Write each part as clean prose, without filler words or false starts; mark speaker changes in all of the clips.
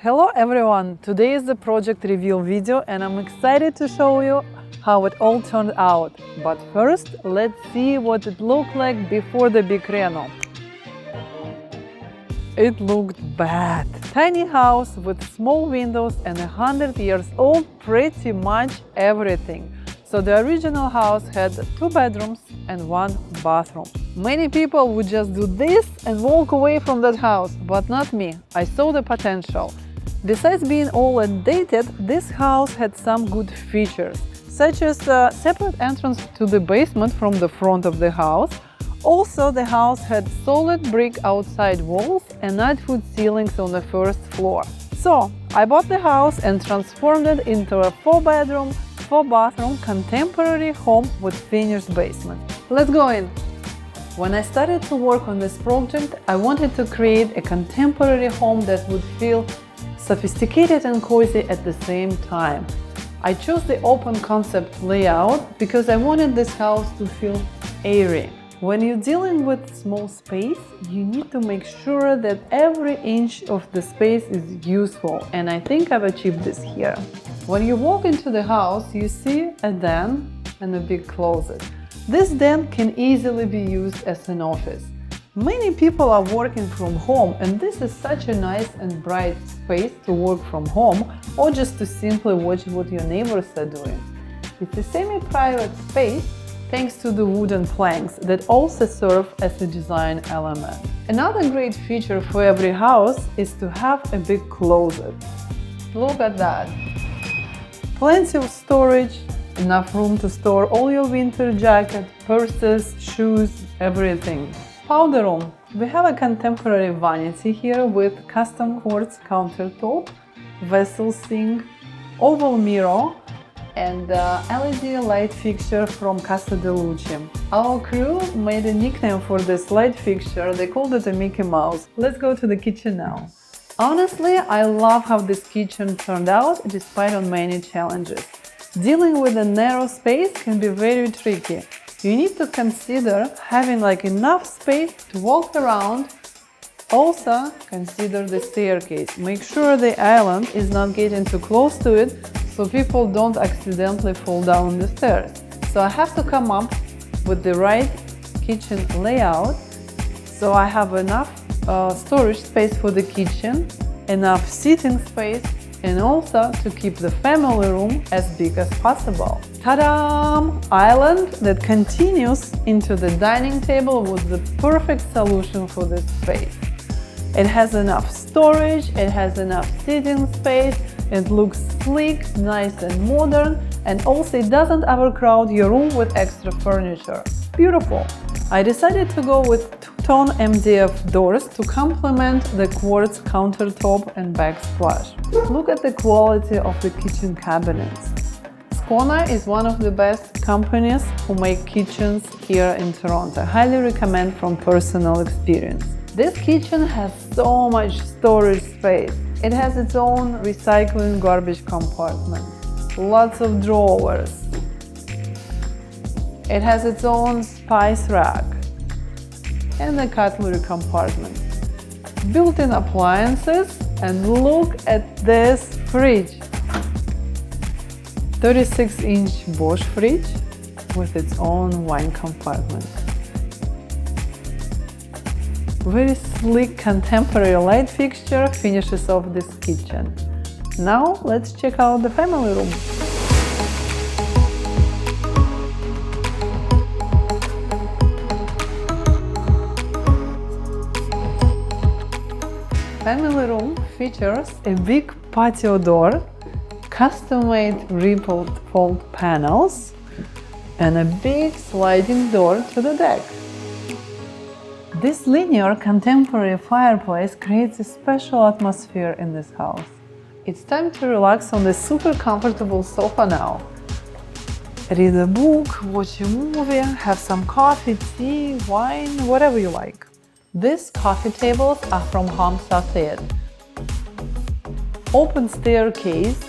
Speaker 1: Hello everyone! Today is the project reveal video and I'm excited to show you how it all turned out. But first, let's see what it looked like before the big reno. It looked bad. Tiny house with small windows and 100 years old, pretty much everything. So the original house had 2 bedrooms and 1 bathroom. Many people would just do this and walk away from that house, but not me. I saw the potential. Besides being old and dated, this house had some good features, such as a separate entrance to the basement from the front of the house. Also, the house had solid brick outside walls and 9-foot ceilings on the first floor. So, I bought the house and transformed it into a 4-bedroom, 4-bathroom contemporary home with finished basement. Let's go in! When I started to work on this project, I wanted to create a contemporary home that would feel sophisticated and cozy at the same time. I chose the open concept layout because I wanted this house to feel airy. When you're dealing with small space, you need to make sure that every inch of the space is useful, and I think I've achieved this here. When you walk into the house, you see a den and a big closet. This den can easily be used as an office. Many people are working from home, and this is such a nice and bright space to work from home or just to simply watch what your neighbors are doing. It's a semi-private space thanks to the wooden planks that also serve as a design element. Another great feature for every house is to have a big closet. Look at that! Plenty of storage, enough room to store all your winter jacket, purses, shoes, everything. Powder room. We have a contemporary vanity here with custom quartz countertop, vessel sink, oval mirror, and LED light fixture from Casa de Luce. Our crew made a nickname for this light fixture. They called it a Mickey Mouse. Let's go to the kitchen now. Honestly, I love how this kitchen turned out despite on many challenges. Dealing with a narrow space can be very tricky. You need to consider having enough space to walk around. Also, consider the staircase. Make sure the island is not getting too close to it so people don't accidentally fall down the stairs. So I have to come up with the right kitchen layout. So I have enough storage space for the kitchen, enough seating space, and also to keep the family room as big as possible. Ta-da! Island that continues into the dining table was the perfect solution for this space. It has enough storage, it has enough seating space, it looks sleek, nice and modern, and also it doesn't overcrowd your room with extra furniture. Beautiful! I decided to go with two-tone MDF doors to complement the quartz countertop and backsplash. Look at the quality of the kitchen cabinets. Skona is one of the best companies who make kitchens here in Toronto. I highly recommend from personal experience. This kitchen has so much storage space. It has its own recycling garbage compartment, lots of drawers. It has its own spice rack and a cutlery compartment. Built-in appliances, and look at this fridge. 36-inch Bosch fridge with its own wine compartment. Very sleek contemporary light fixture finishes off this kitchen. Now let's check out the family room. Family room features a big patio door, custom-made rippled fold panels, and a big sliding door to the deck. This linear contemporary fireplace creates a special atmosphere in this house. It's time to relax on this super comfortable sofa now. Read a book, watch a movie, have some coffee, tea, wine, whatever you like. These coffee tables are from Home Associates. Open staircase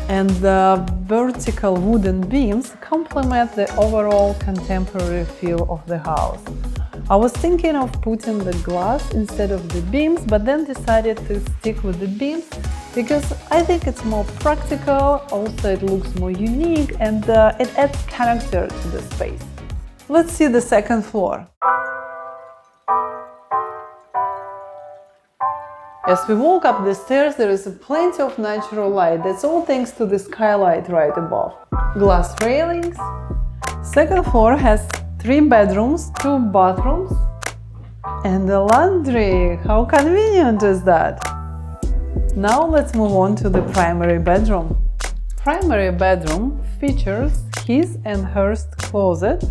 Speaker 1: and the vertical wooden beams complement the overall contemporary feel of the house. I was thinking of putting the glass instead of the beams, but then decided to stick with the beams because I think it's more practical, also it looks more unique, and it adds character to the space. Let's see the second floor. As we walk up the stairs, there is plenty of natural light. That's all thanks to the skylight right above. Glass railings. Second floor has 3 bedrooms, 2 bathrooms, and a laundry. How convenient is that? Now let's move on to the primary bedroom. Primary bedroom features his and hers closet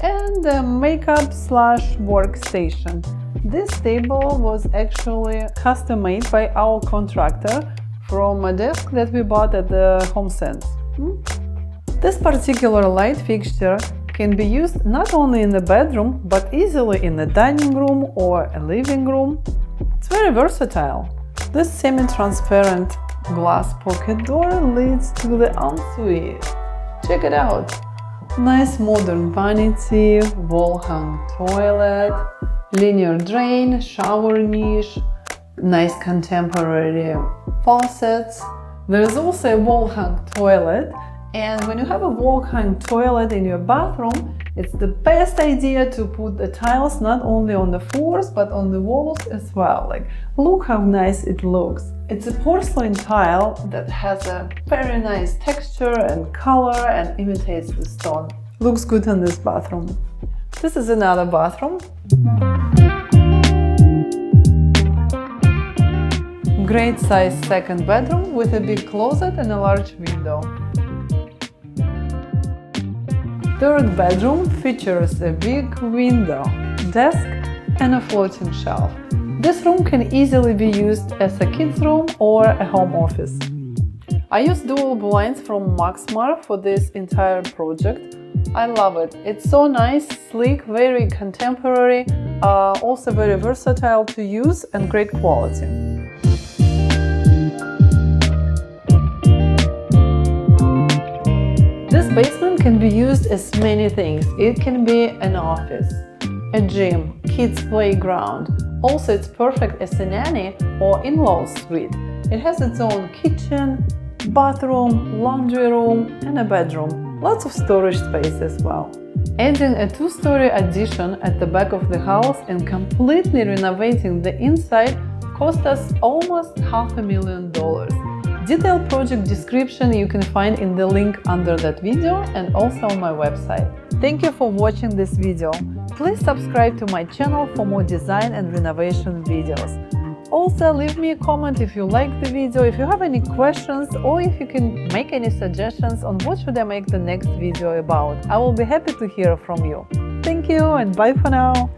Speaker 1: and a makeup/workstation. This table was actually custom made by our contractor from a desk that we bought at the Home Sense. This particular light fixture can be used not only in the bedroom but easily in the dining room or a living room. It's very versatile. This semi-transparent glass pocket door leads to the ensuite. Check it out! Nice modern vanity, wall-hung toilet, linear drain, shower niche, nice contemporary faucets. There is also a wall-hung toilet, and when you have a wall-hung toilet in your bathroom, it's the best idea to put the tiles not only on the floors but on the walls as well. Like, look how nice it looks. It's a porcelain tile that has a very nice texture and color and imitates the stone. Looks good in this bathroom. This is another bathroom. Great size second bedroom with a big closet and a large window. Third bedroom features a big window, desk, and a floating shelf. This room can easily be used as a kids' room or a home office. I used dual blinds from Maxmar for this entire project. I love it. It's so nice, sleek, very contemporary, also very versatile to use and great quality. This basement can be used as many things. It can be an office, a gym, kids' playground. Also, it's perfect as a nanny or in-law suite. It has its own kitchen, bathroom, laundry room, and a bedroom. Lots of storage space as well. Adding a 2-story addition at the back of the house and completely renovating the inside cost us almost $500,000. Detailed project description you can find in the link under that video and also on my website. Thank you for watching this video. Please subscribe to my channel for more design and renovation videos. Also, leave me a comment if you like the video, if you have any questions, or if you can make any suggestions on what should I make the next video about. I will be happy to hear from you. Thank you and bye for now!